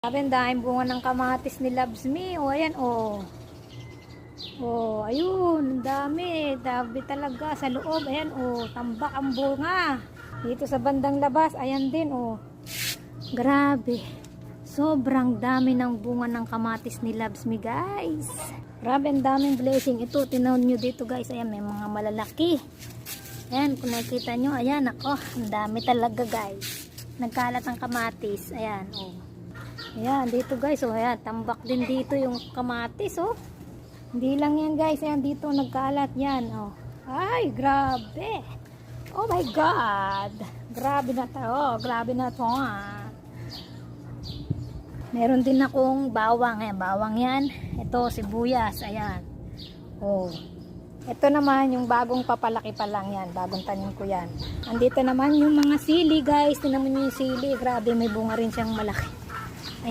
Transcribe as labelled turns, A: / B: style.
A: Sabi, ang daming bunga ng kamatis ni Loves Me. O, ayan, o. O, ayun, ang dami. Dami talaga sa loob. Ayan, o. Tambak ang bunga. Dito sa bandang labas, ayan din, o. Grabe. Sobrang dami ng bunga ng kamatis ni Loves Me, guys. Grabe, ang daming blessing. Ito, tinawon nyo dito, guys. Ayan, may mga malalaki. Ayan, kung nakikita nyo, ayan, ako. Ang dami talaga, guys. Nagkalat ang kamatis. Ayan, o. Ayan, dito guys, oh, ayan, tambak din dito yung kamatis, oh. Hindi lang yan guys, ayan, dito nagkalat yan, oh. Ay, grabe. Oh my God. Grabe na to, oh, grabe na to, ah. Meron din akong bawang, ayan, bawang yan. Ito, sibuyas, ayan. Oh. Ito naman, yung bagong papalaki pa lang yan, bagong tanim ko yan. Andito naman yung mga sili guys, tinaman nyo yung sili, grabe, may bunga rin siyang malaki.